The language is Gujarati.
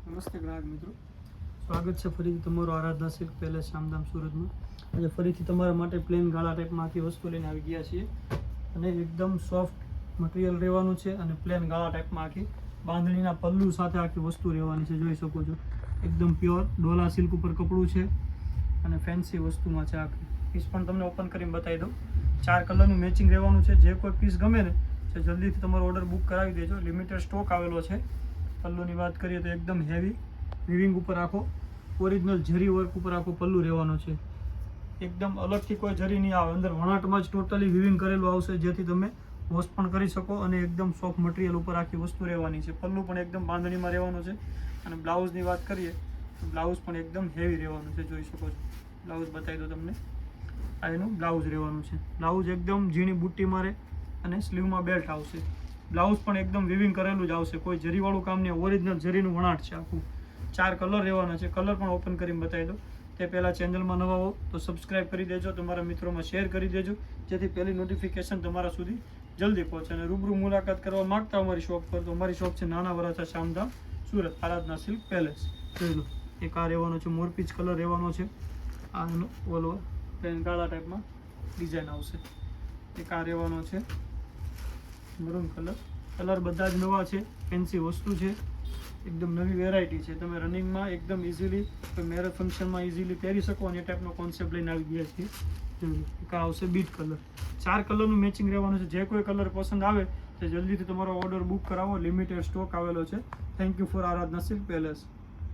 નમસ્તે ગ્રાહક મિત્રો, સ્વાગત છે ફરીથી તમારું આરાધના સિલ્ક પેલેસ શામધામ સુરતમાં. આજે ફરીથી તમારા માટે પ્લેન ગાળા ટાઈપમાં આખી વસ્તુ લઈને આવી ગયા છીએ અને એકદમ સોફ્ટ મટીરિયલ રહેવાનું છે અને પ્લેન ગાળા ટાઈપમાં આખી બાંધણીના પલ્લુ સાથે આખી વસ્તુ રહેવાની છે. જોઈ શકો છો, એકદમ પ્યોર ડોલા સિલ્ક ઉપર કપડું છે અને ફેન્સી વસ્તુમાં છે. આખી પીસ પણ તમને ઓપન કરીને બતાવી દઉં. 4 કલરનું મેચિંગ રહેવાનું છે. જે કોઈ પીસ ગમે ને તો જલ્દીથી તમારો ઓર્ડર બુક કરાવી દેજો. લિમિટેડ સ્ટોક આવેલો છે. પલ્લુની વાત કરીએ તો એકદમ હેવી વિવિંગ ઉપર આખો ઓરિજિનલ જરી વર્ક ઉપર આખો પલ્લુ રહેવાનો છે. એકદમ અલગથી કોઈ જરી નહીં આવે. અંદર વણાટમાં જ ટોટલી વિવિંગ કરેલું આવશે, જેથી તમે વોશ પણ કરી શકો અને એકદમ સોફ્ટ મટીરિયલ ઉપર આખી વસ્તુ રહેવાની છે. પલ્લુ પણ એકદમ બાંધણીમાં રહેવાનું છે. અને બ્લાઉઝની વાત કરીએ તો બ્લાઉઝ પણ એકદમ હેવી રહેવાનું છે. જોઈ શકો છો, બ્લાઉઝ બતાવી દો તમને. આ એનું બ્લાઉઝ રહેવાનું છે. બ્લાઉઝ એકદમ ઝીણી બુટ્ટી મારે અને સ્લીવમાં બેલ્ટ આવશે. બ્લાઉઝ પણ એકદમ વિવિંગ કરેલું જ આવશે. કોઈ જરીવાળું કામ નહીં, ઓરિજિનલ જરીનું વણાટ છે આખું. 4 કલર રહેવાના છે. કલર પણ ઓપન કરીને બતાવી દો. તે પહેલાં ચેનલમાં નવા હો તો સબસ્ક્રાઈબ કરી દેજો, તમારા મિત્રોમાં શેર કરી દેજો, જેથી પહેલી નોટિફિકેશન તમારા સુધી જલ્દી પહોંચે. અને રૂબરૂ મુલાકાત કરવા માગતા અમારી શોપ પર, તો અમારી શોપ છે નાના વરાછા શામધામ સુરત, આરાધના સિલ્ક પેલેસ. જોઈ લો, એક આ રહેવાનો છે, મોરપીચ કલર રહેવાનો છે. આ એનો ઓલ ઓવર પ્લેન ગાળા ટાઈપમાં ડિઝાઇન આવશે. એક આ રહેવાનો છે મરૂન કલર. કલર બધા જ નવા છે, ફેન્સી વસ્તુ છે, એકદમ નવી વેરાયટી છે. તમે રનિંગમાં એકદમ ઇઝીલી મેરેજ ફંક્શનમાં ઇઝીલી પહેરી શકો અને એ ટાઈપનો કોન્સેપ્ટ લઈને આવી ગયા છીએ. જોઈ લો, એક આવશે બીટ કલર. 4 કલરનું મેચિંગ રહેવાનું છે. જે કોઈ કલર પસંદ આવે તે જલ્દીથી તમારો ઓર્ડર બુક કરાવો. લિમિટેડ સ્ટોક આવેલો છે. Thank you for Aradhana silk palace.